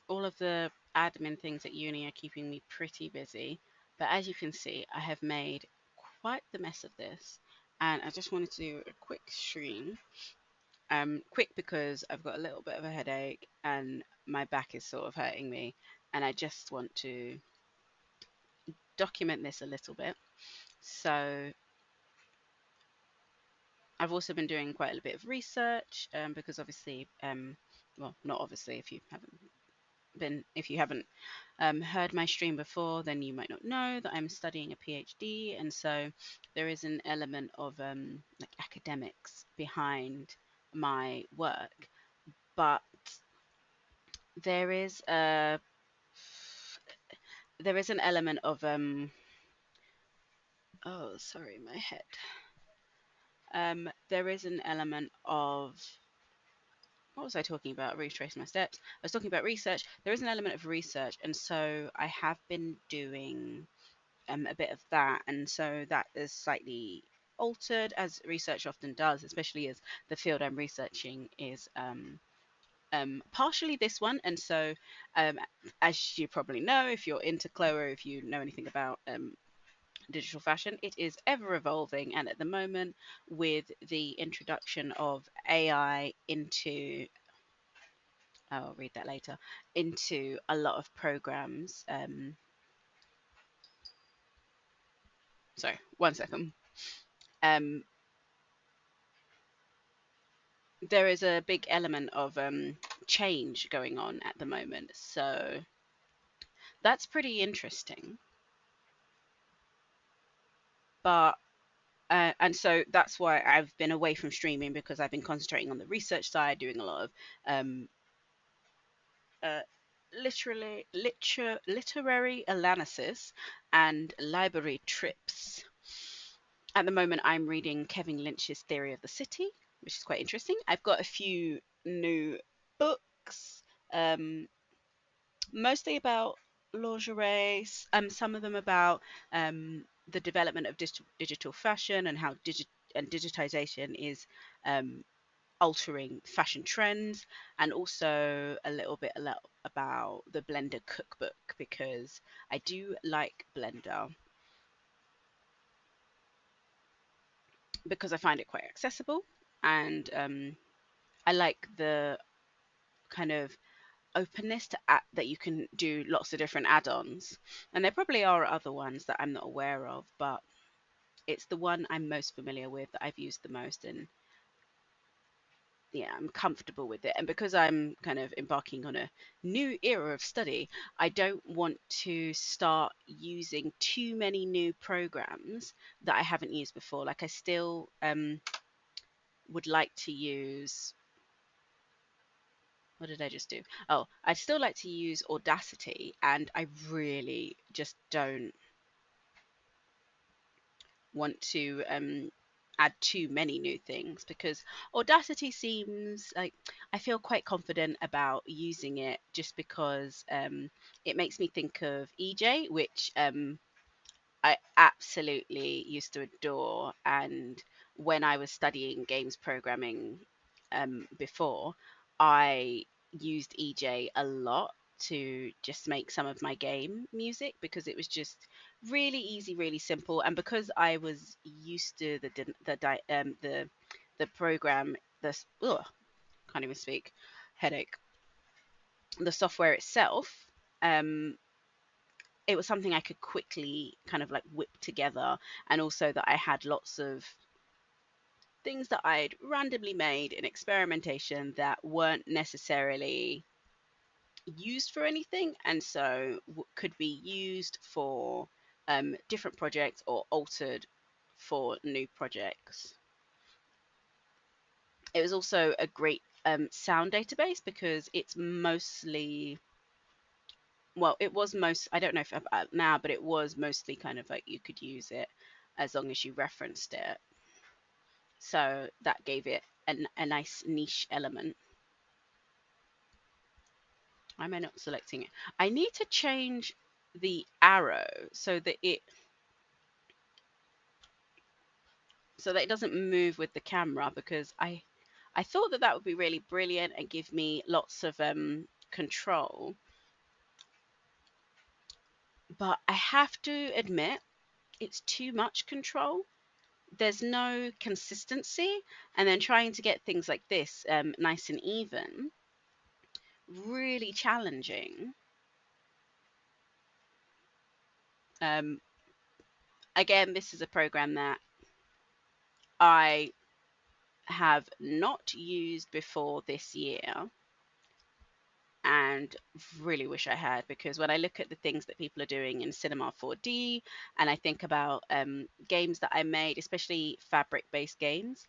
All of the admin things at uni are keeping me pretty busy. But as you can see, I have made quite the mess of this. And I just wanted to do a quick stream. Quick because I've got a little bit of a headache and my back is sort of hurting me. And I just want to document this a little bit. So I've also been doing quite a bit of research because obviously, well, not obviously if you haven't heard my stream before, then you might not know that I'm studying a PhD, and so there is an element of like academics behind my work, but there is a there is an element of oh, sorry, my head. There is an element of what was I talking about? Retracing my steps. I was talking about research. There is an element of research, and so I have been doing a bit of that, and so that is slightly altered, as research often does, especially as the field I'm researching is partially this one, and so um, as you probably know, if you're into Chloe, if you know anything about digital fashion, it is ever evolving, and at the moment, with the introduction of AI into I'll read that later, into a lot of programs. Sorry, one second. Um, there is a big element of change going on at the moment. So that's pretty interesting. But and so that's why I've been away from streaming because I've been concentrating on the research side, doing a lot of um, uh, literary analysis and library trips. At the moment, I'm reading Kevin Lynch's Theory of the City, which is quite interesting. I've got a few new books. Um, Mostly about lingerie, some of them about the development of digital fashion and how digitization is um, altering fashion trends, and also a lot about the Blender cookbook because I do like Blender because I find it quite accessible, and I like the kind of openness that you can do lots of different add-ons, and there probably are other ones that I'm not aware of, but it's the one I'm most familiar with that I've used the most, and yeah, I'm comfortable with it. And because I'm kind of embarking on a new era of study, I don't want to start using too many new programs that I haven't used before. Like I still would like to use, what did I just do? Oh, I'd still like to use Audacity, and I really just don't want to add too many new things because Audacity seems like I feel quite confident about using it just because it makes me think of EJ, which I absolutely used to adore. And when I was studying games programming before, I used EJ a lot to just make some of my game music because it was just really easy, really simple. And because I was used to the program, can't even speak, headache, the software itself. Um, it was something I could quickly kind of like whip together, and also that I had lots of things that I'd randomly made in experimentation that weren't necessarily used for anything, and so could be used for different projects or altered for new projects. It was also a great sound database because it's mostly, well, it was most, I don't know if now, but it was mostly kind of like you could use it as long as you referenced it. So that gave it a nice niche element. Why am I not selecting it? I need to change the arrow so that it doesn't move with the camera because I I thought that that would be really brilliant and give me lots of control. But I have to admit, it's too much control. There's no consistency. And then trying to get things like this nice and even, really challenging. Um, Again, this is a program that I have not used before this year and really wish I had, because when I look at the things that people are doing in Cinema 4D and I think about games that I made, especially fabric based games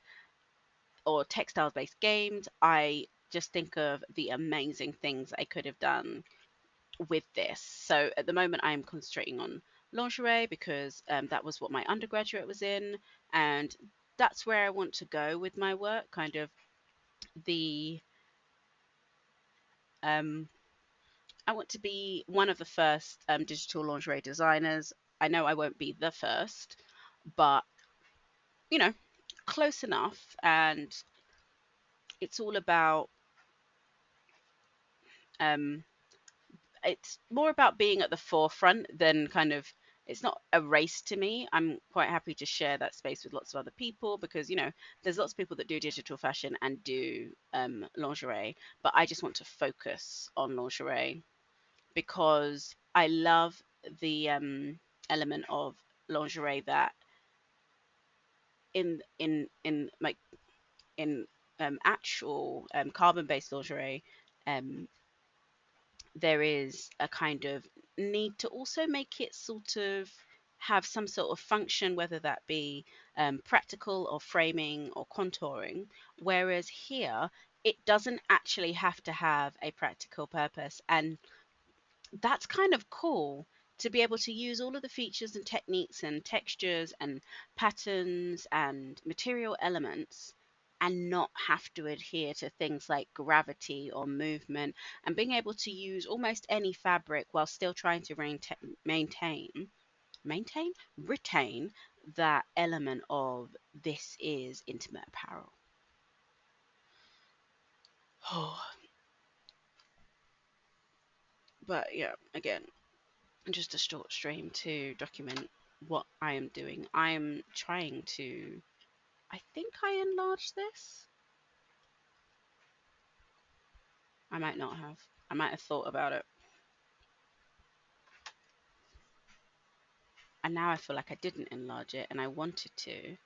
or textiles based games, I just think of the amazing things I could have done with this. So at the moment, I'm concentrating on lingerie because that was what my undergraduate was in, and that's where I want to go with my work. Kind of the um, I want to be one of the first digital lingerie designers. I know I won't be the first, but you know, close enough. And it's all about um, it's more about being at the forefront than kind of, it's not a race to me. I'm quite happy to share that space with lots of other people because there's lots of people that do digital fashion and do lingerie, but I just want to focus on lingerie because I love the element of lingerie that in like in actual carbon based lingerie, um, there is a kind of need to also make it sort of have some sort of function, whether that be practical or framing or contouring. Whereas here, it doesn't actually have to have a practical purpose. And that's kind of cool to be able to use all of the features and techniques and textures and patterns and material elements and not have to adhere to things like gravity or movement, and being able to use almost any fabric while still trying to maintain retain that element of this is intimate apparel. Oh, but yeah, again, just a short stream to document what I am doing. I am trying to. I think I enlarged this. I might not have. I might have thought about it. And now I feel like I didn't enlarge it and I wanted to.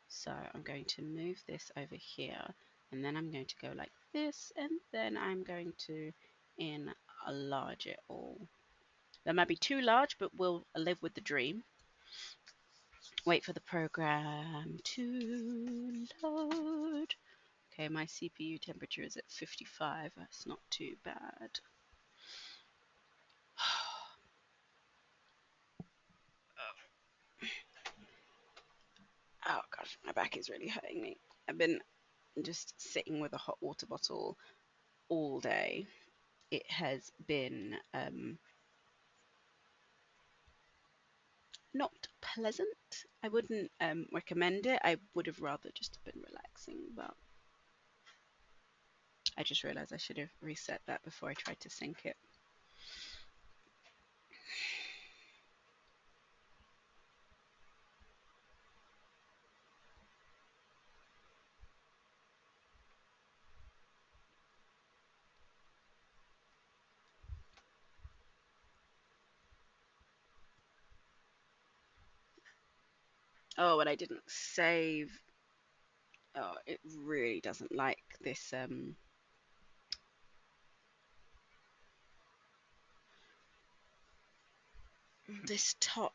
So I'm going to move this over here. And then I'm going to go like this. And then I'm going to enlarge it all. That might be too large, but we'll live with the dream. Wait for the program to load. Okay, my CPU temperature is at 55. That's not too bad. Oh gosh, my back is really hurting me. I've been just sitting with a hot water bottle all day. It has been not pleasant. I wouldn't recommend it. I would have rather just been relaxing, but I just realized I should have reset that before I tried to sync it. Oh, and I didn't save. Oh, it really doesn't like this top.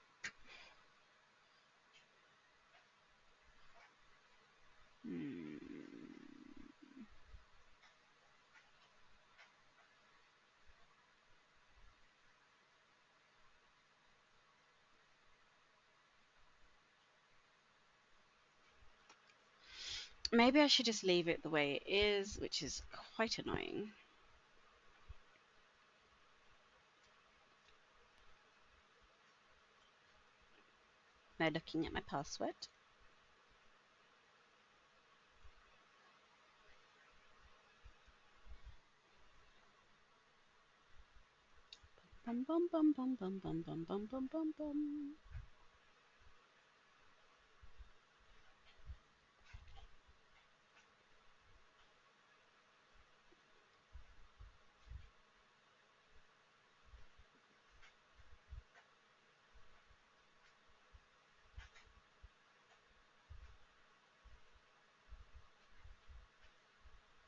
Hmm. Maybe I should just leave it the way it is, which is quite annoying. Now looking at my password. Bum bum bum bum bum bum bum bum bum bum bum.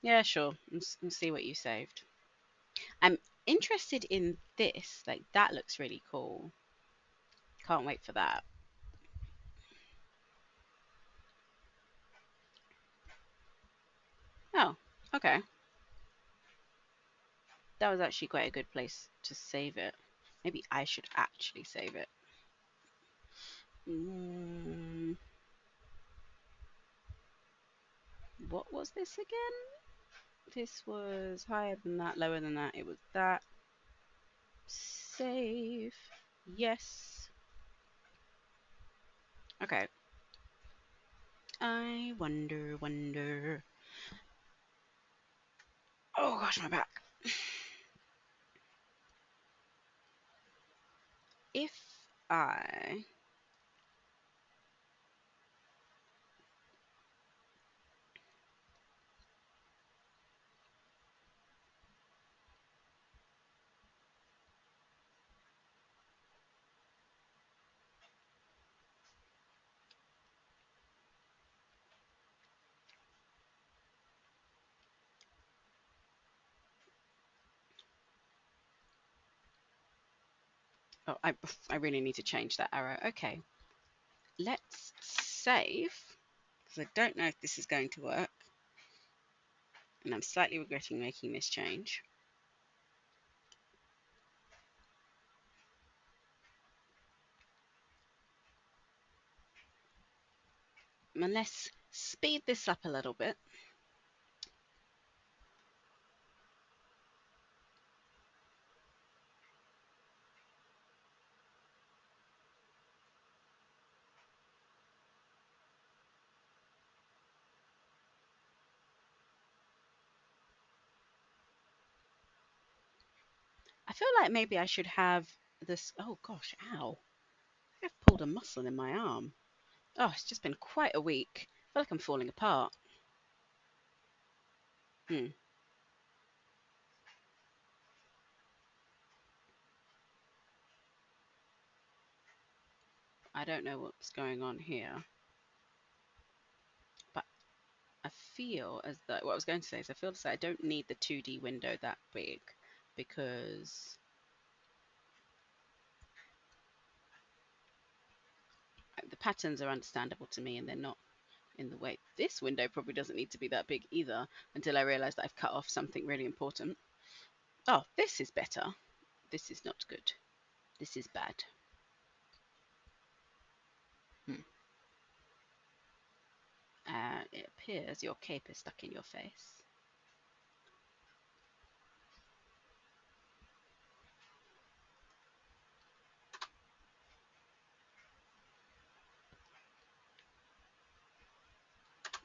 Yeah, sure. And see what you saved. I'm interested in this. Like that looks really cool. Can't wait for that. Oh, okay. That was actually quite a good place to save it. Maybe I should actually save it. Mm, what was this again? This was higher than that, lower than that. It was that. Save. Yes. Okay. I wonder. Oh gosh, my back. If I. Oh, I really need to change that arrow. Okay. Let's save. Because I don't know if this is going to work. And I'm slightly regretting making this change. And let's speed this up a little bit. I feel like maybe I should have this. Oh gosh, ow. I've pulled a muscle in my arm. Oh, it's just been quite a week. I feel like I'm falling apart. Hmm. I don't know what's going on here. But I feel as though what I was going to say is I feel as though I don't need the 2D window that big because the patterns are understandable to me and they're not in the way. This window probably doesn't need to be that big either until I realize that I've cut off something really important. Oh, this is better. This is not good. This is bad. Hmm. It appears your cape is stuck in your face.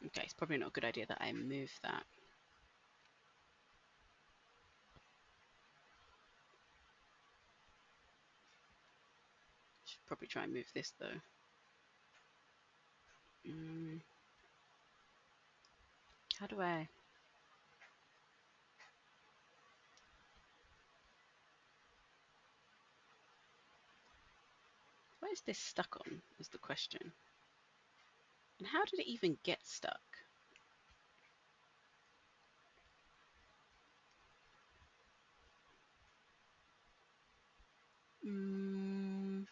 Okay, it's probably not a good idea that I move that. Should probably try and move this though. Mm, how do I? What is this stuck on? Is the question. And how did it even get stuck? Mm,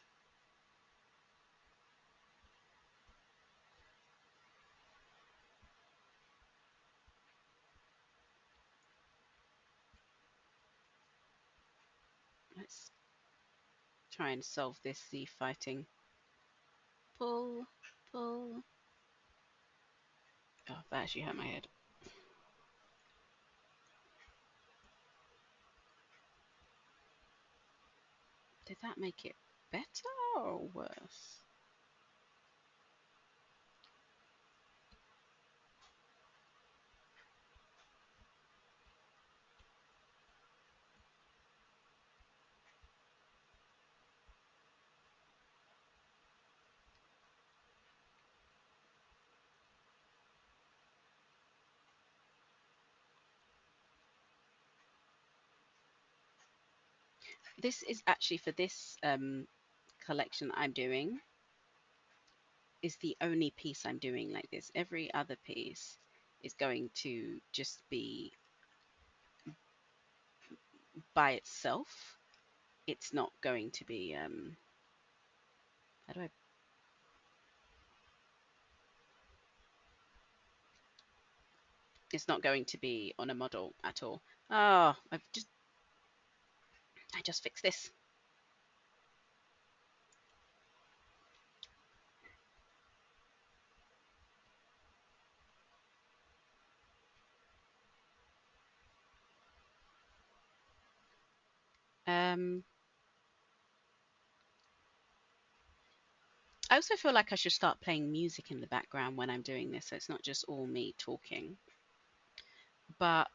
let's try and solve this. The fighting. Pull, pull. Oh, that actually hurt my head. Did that make it better or worse? This is actually for this collection I'm doing, is the only piece I'm doing like this. Every other piece is going to just be by itself. It's not going to be how do I it's not going to be on a model at all. Oh, I just fixed this. Um I also feel like I should start playing music in the background when I'm doing this, so it's not just all me talking. But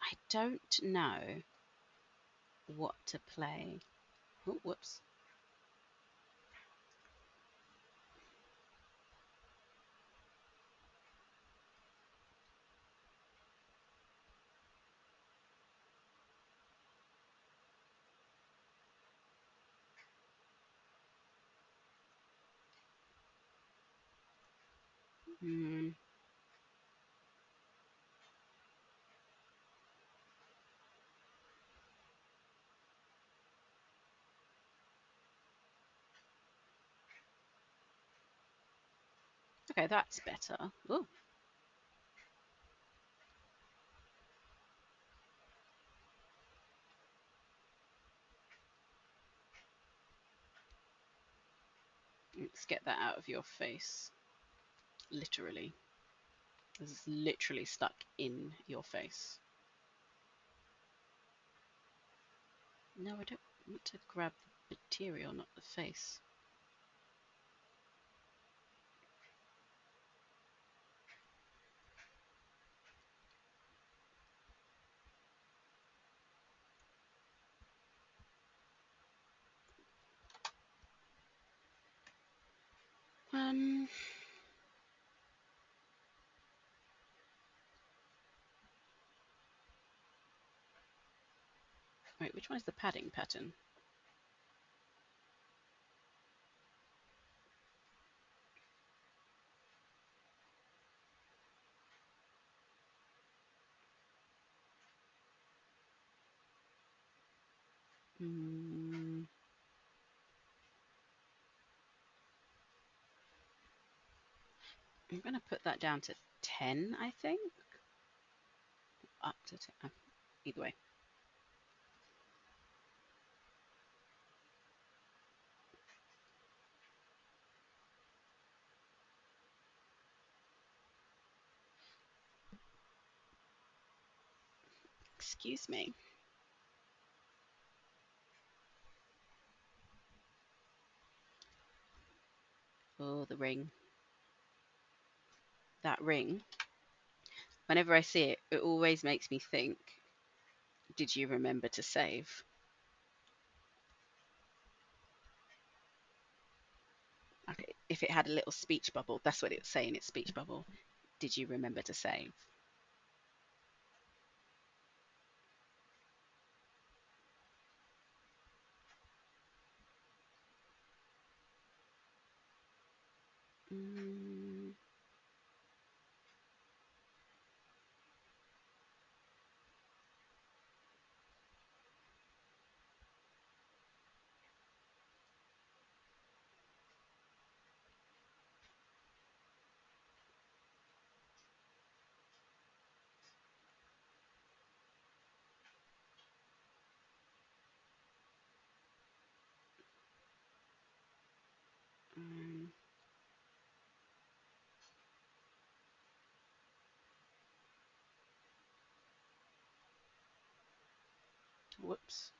I don't know what to play. Oh, whoops. Mm, okay, that's better. Oh, let's get that out of your face. Literally. This is literally stuck in your face. No, I don't want to grab the material, not the face. Um, wait, which one is the padding pattern? Mm, I'm going to put that down to 10, I think. Up to 10. Either way. Excuse me. Oh, the ring. That ring. Whenever I see it, it always makes me think, did you remember to save? Okay, if it had a little speech bubble, that's what it's saying, its speech bubble. Did you remember to save? Mm, um, whoops.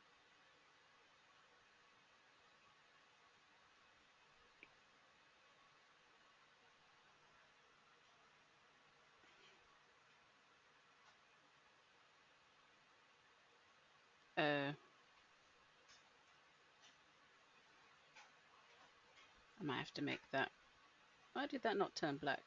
I might have to make that. Why did that not turn black?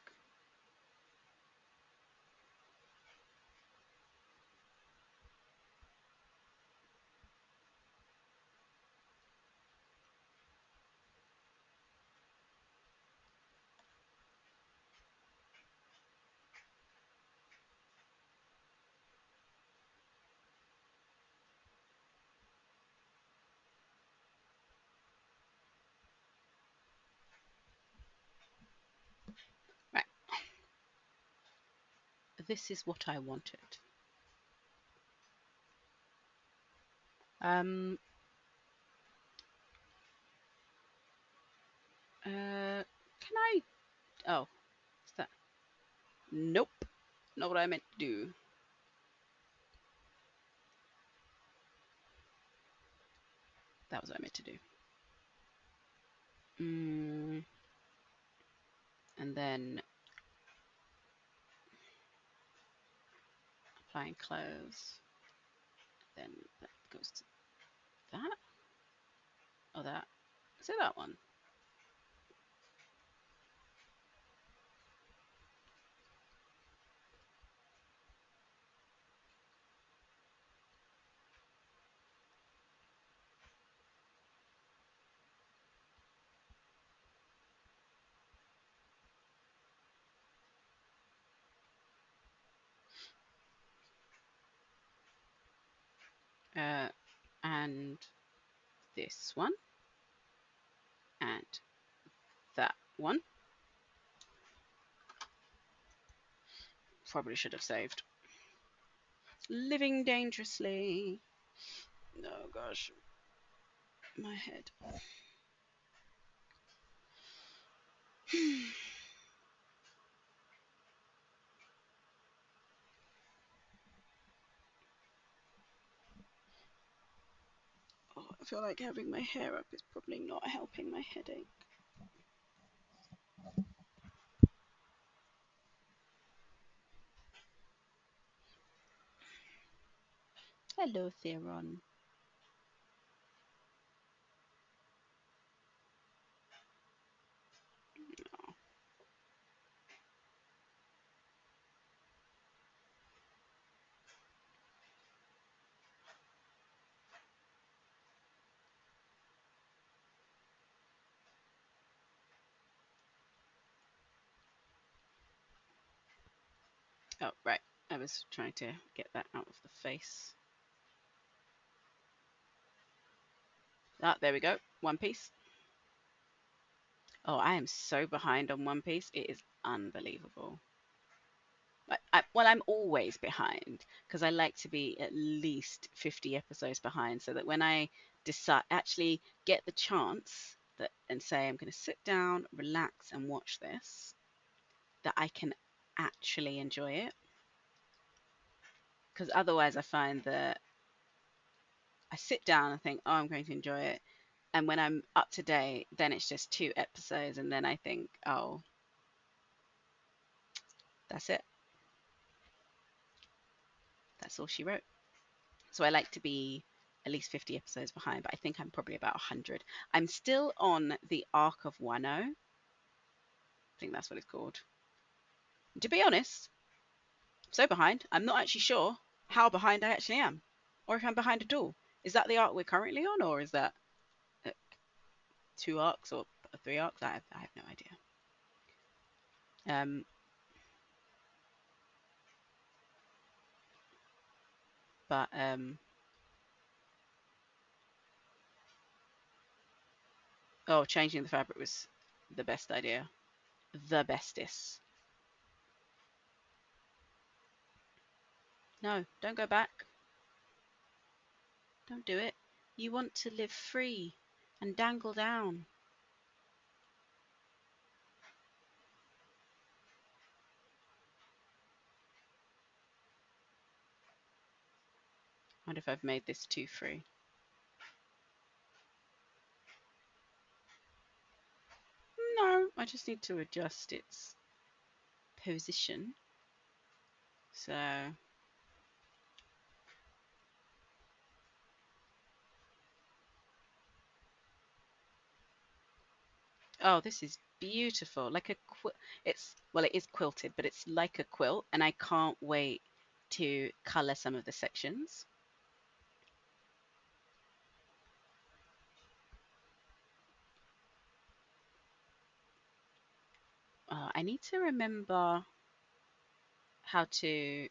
this is what I wanted. Um, can I? Oh, is that? Nope, not what I meant to do. That was what I meant to do. And then applying clothes. Then that goes to that. Oh, that. Is it that one? And this one. And that one. Probably should have saved. Living dangerously. Oh gosh. My head. Oh, I feel like having my hair up is probably not helping my headache. Hello, Theron. Oh, right. I was trying to get that out of the face. Ah, there we go. One Piece. Oh, I am so behind on One Piece. It is unbelievable. Well, I'm always behind because I like to be at least 50 episodes behind so that when I decide, actually get the chance that and say I'm going to sit down, relax, and watch this, that I can actually enjoy it. Because otherwise, I find that I sit down and think, oh, I'm going to enjoy it. And when I'm up to date, then it's just 2 episodes. And then I think, oh, that's it. That's all she wrote. So I like to be at least 50 episodes behind, but I think I'm probably about 100. I'm still on the Arc of Wano. I think that's what it's called. To be honest, I'm so behind, I'm not actually sure how behind I actually am, or if I'm behind at all. Is that the arc we're currently on, or is that 2 arcs or 3 arcs? I have no idea. Um, but oh, changing the fabric was the best idea. The bestest. No, don't go back. Don't do it. You want to live free and dangle down. Wonder if I've made this too free. No, I just need to adjust its position. So, oh, this is beautiful. Like a it's well, it is quilted, but it's like a quilt, and I can't wait to color some of the sections. I need to remember how to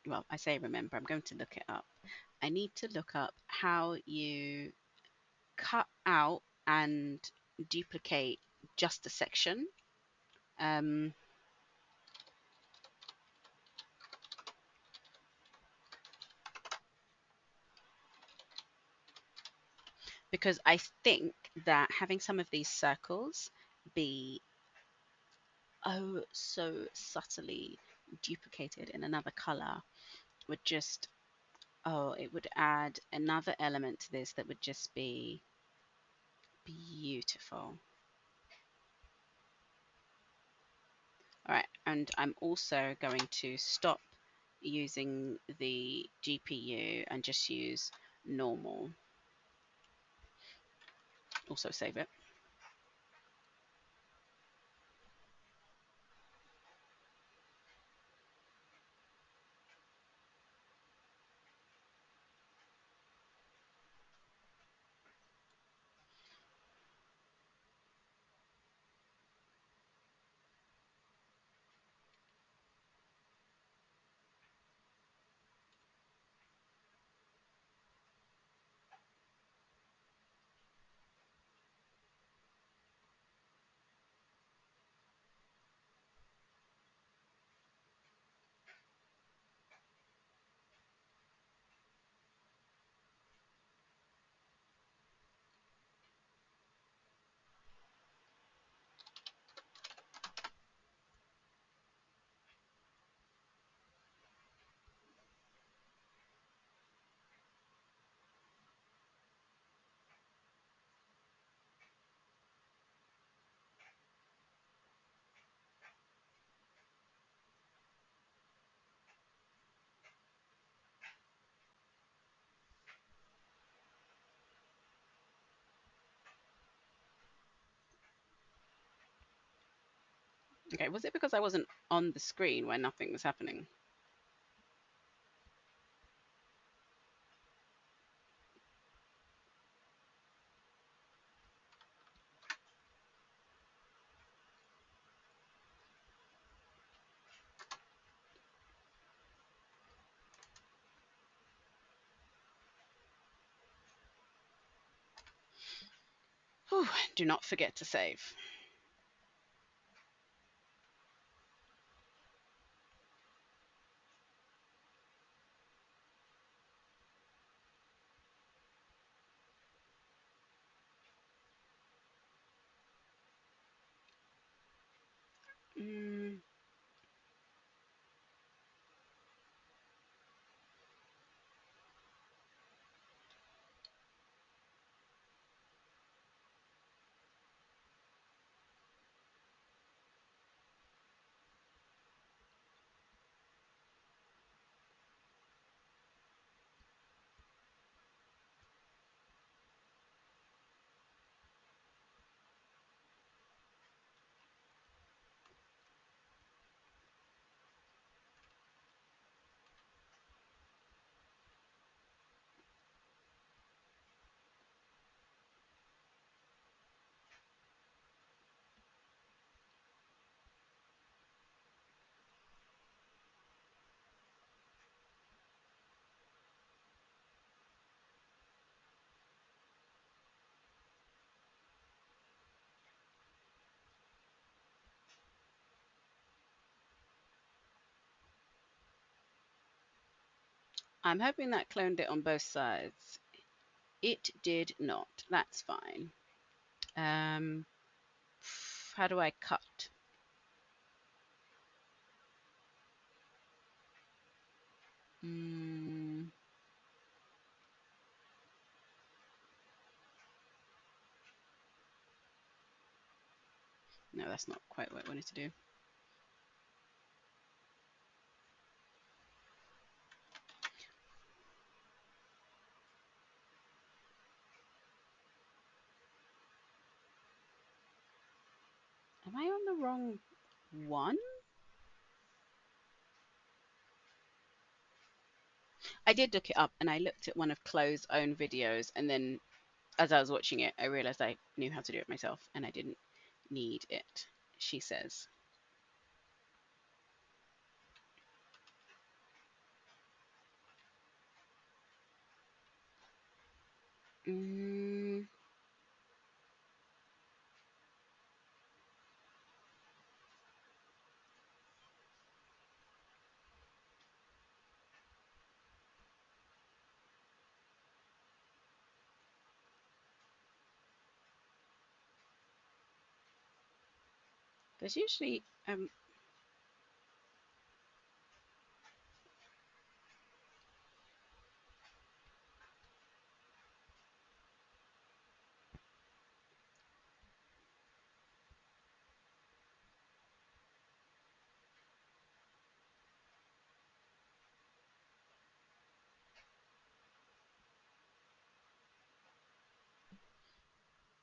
well, I say remember, I'm going to look it up. I need to look up how you cut out and duplicate just a section. Um, because I think that having some of these circles be oh so subtly duplicated in another color would just, oh, it would add another element to this that would just be beautiful. All right, and I'm also going to stop using the GPU and just use normal. Also save it. Okay, was it because I wasn't on the screen when nothing was happening? Whew, do not forget to save. Mm, I'm hoping that cloned it on both sides. It did not. That's fine. Um, how do I cut? Mm, no, that's not quite what I wanted to do. Am I on the wrong one? I did look it up and I looked at one of Chloe's own videos, and then as I was watching it, I realized I knew how to do it myself and I didn't need it, she says. Mm, There's usually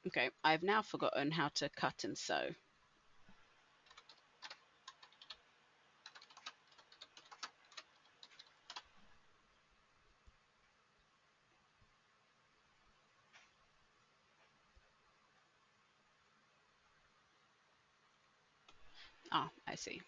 okay. I've now forgotten how to cut and sew. Ah, I see.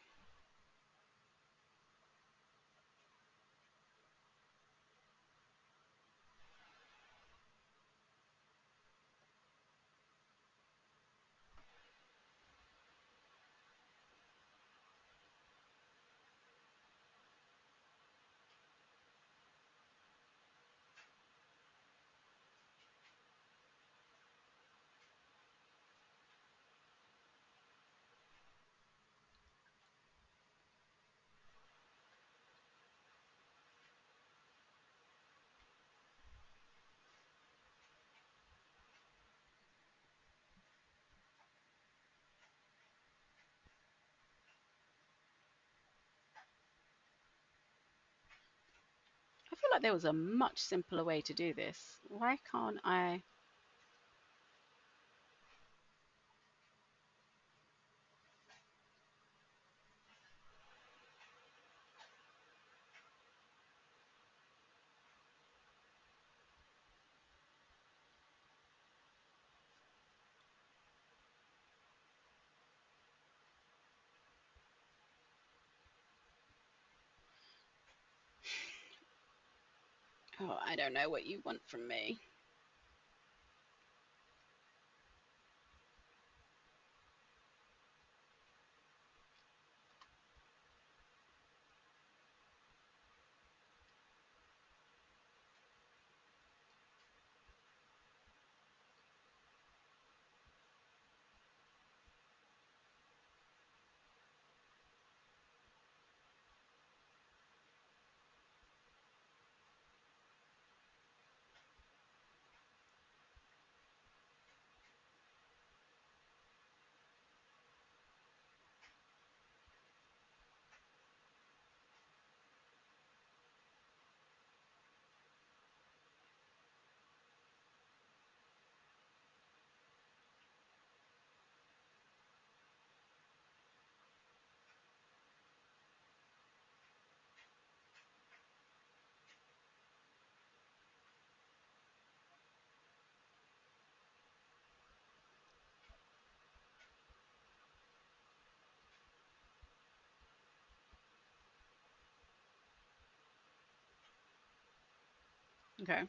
I feel like there was a much simpler way to do this. Why can't I? Oh, I don't know what you want from me. Okay.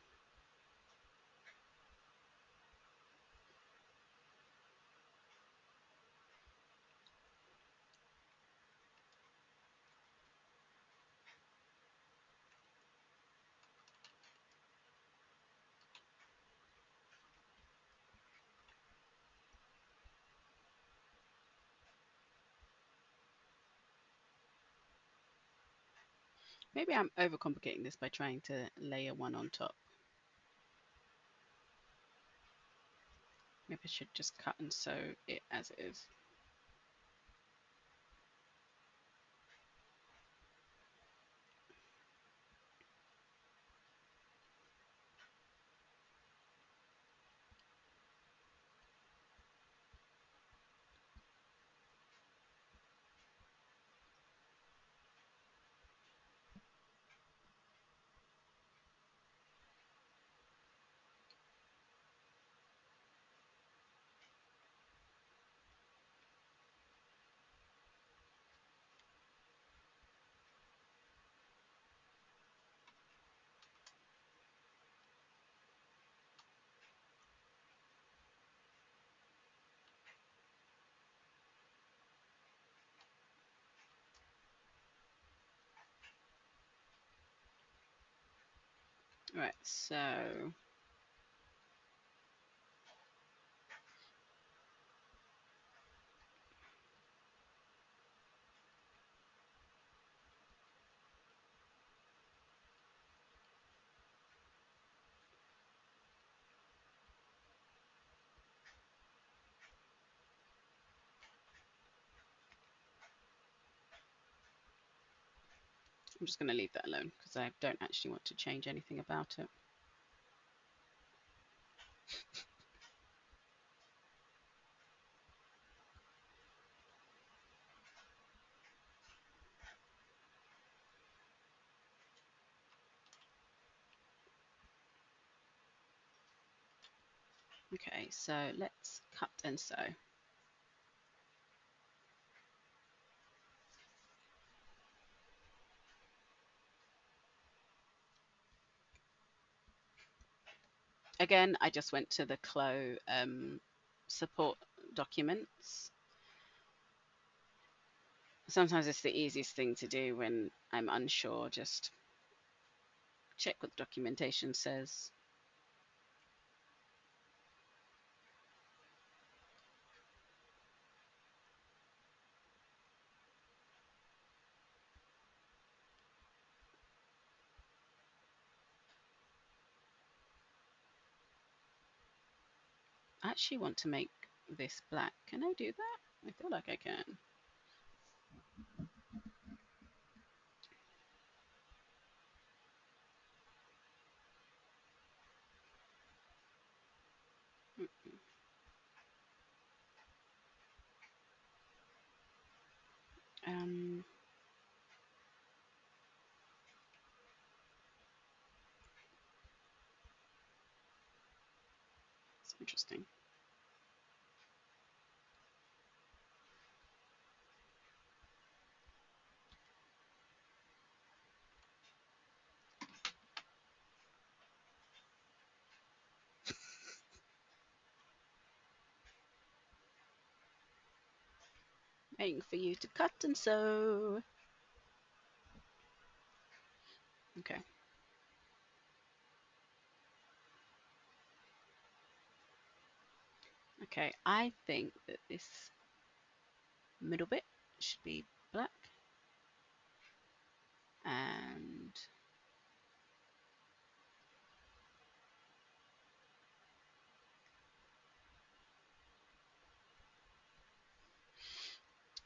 Maybe I'm overcomplicating this by trying to layer one on top. Maybe I should just cut and sew it as it is. Right, so I'm just going to leave that alone because I don't actually want to change anything about it. Okay, so let's cut and sew. Again, I just went to the Clo support documents. Sometimes it's the easiest thing to do when I'm unsure, just check what the documentation says. I actually want to make this black. Can I do that? I feel like I can. Um, it's interesting. Waiting for you to cut and sew. Okay. Okay, I think that this middle bit should be black. And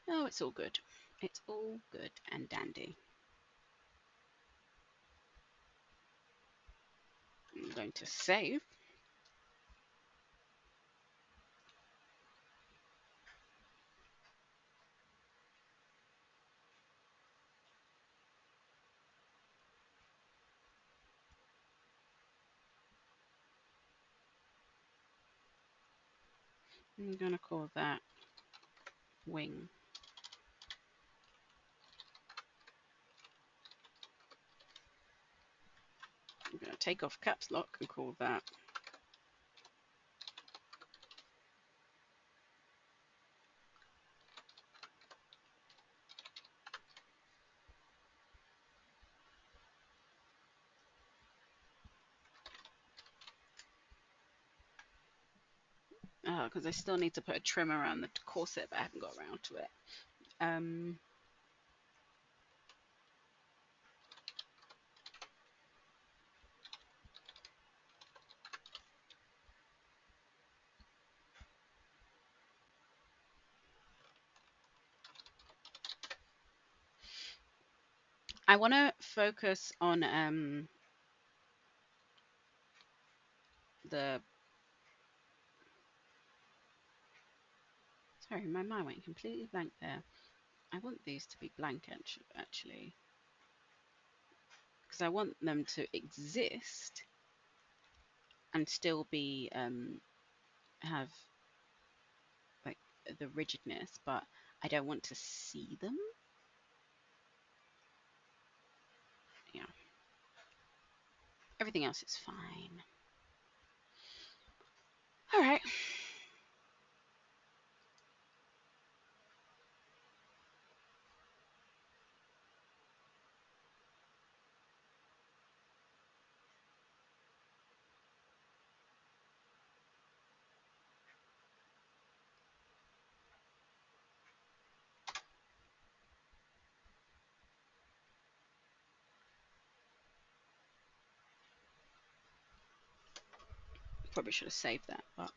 oh, it's all good. It's all good and dandy. I'm going to save. I'm going to call that wing. I'm going to take off caps lock and call that because I still need to put a trim around the corset, but I haven't got around to it. I want to focus on the. Sorry, my mind went completely blank there. I want these to be blank actually, because I want them to exist and still be have like the rigidness, but I don't want to see them. Yeah. Everything else is fine. All right. Probably should have saved that, but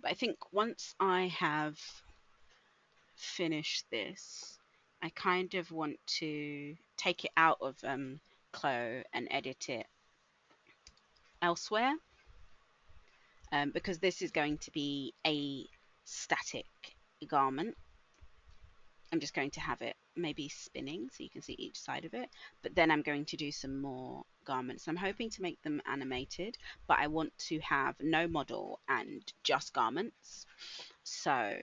But I think once I have finished this, I kind of want to take it out of Clo and edit it elsewhere, because this is going to be a static garment. I'm just going to have it maybe spinning so you can see each side of it, but then I'm going to do some more garments. I'm hoping to make them animated, but I want to have no model and just garments. So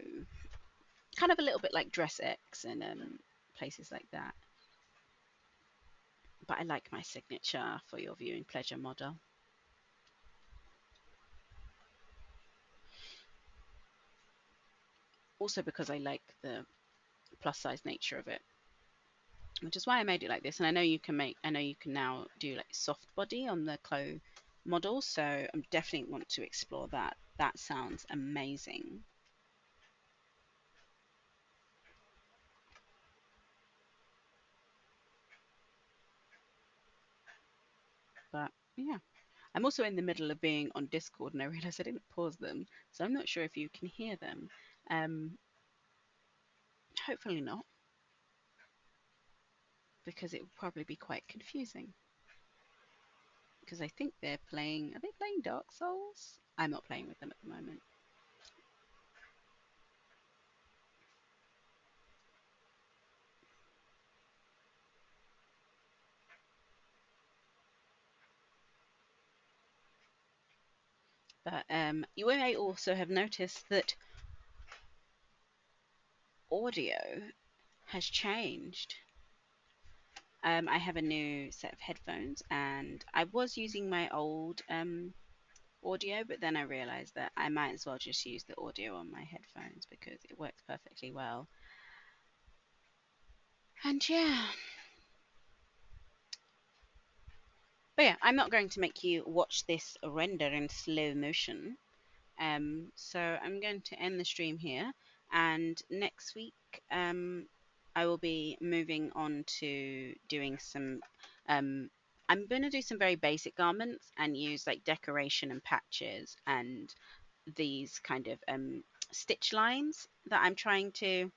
kind of a little bit like Dress X and places like that. But I like my signature for your viewing pleasure model. Also because I like the plus size nature of it, which is why I made it like this. And I know you can now do like soft body on the Clo model, so I'm definitely want to explore that. That sounds amazing. But yeah, I'm also in the middle of being on Discord and I realized I didn't pause them, so I'm not sure if you can hear them. Um, Hopefully not, because it would probably be quite confusing. Because I think they're playing. Are they playing Dark Souls? I'm not playing with them at the moment. But you may also have noticed that audio has changed. I have a new set of headphones, and I was using my old audio, but then I realized that I might as well just use the audio on my headphones because it works perfectly well. And yeah. But yeah, I'm not going to make you watch this render in slow motion. So I'm going to end the stream here, and next week I will be moving on to doing some. I'm going to do some very basic garments and use like decoration and patches and these kind of stitch lines that I'm trying to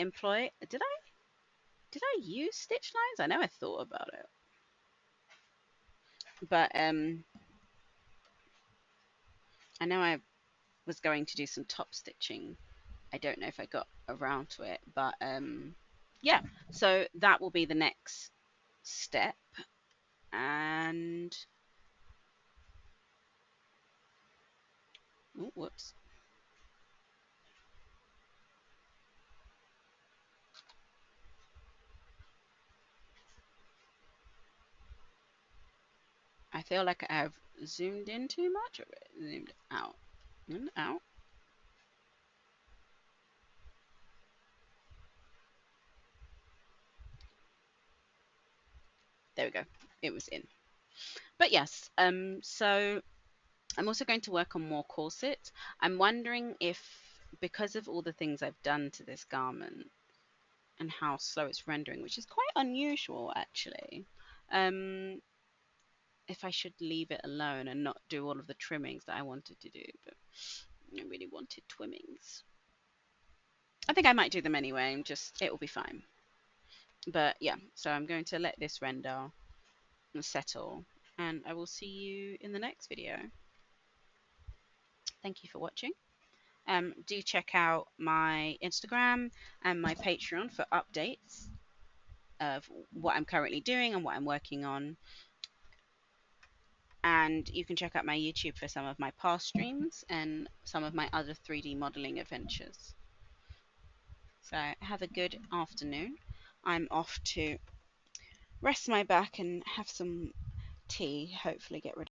employ. Did I use stitch lines? I know I thought about it, but I know I was going to do some top stitching. I don't know if I got around to it, but yeah. So that will be the next step, and oh, whoops. I feel like I have zoomed in too much, or zoomed out, and out. There we go. It was in. But yes, so I'm also going to work on more corsets. I'm wondering if, because of all the things I've done to this garment and how slow it's rendering, which is quite unusual actually, um, if I should leave it alone and not do all of the trimmings that I wanted to do, but I really wanted trimmings. I think I might do them anyway, just it will be fine. But yeah, so I'm going to let this render and settle, and I will see you in the next video. Thank you for watching. Do check out my Instagram and my Patreon for updates of what I'm currently doing and what I'm working on. And you can check out my YouTube for some of my past streams and some of my other 3D modeling adventures. So have a good afternoon. I'm off to rest my back and have some tea, hopefully get rid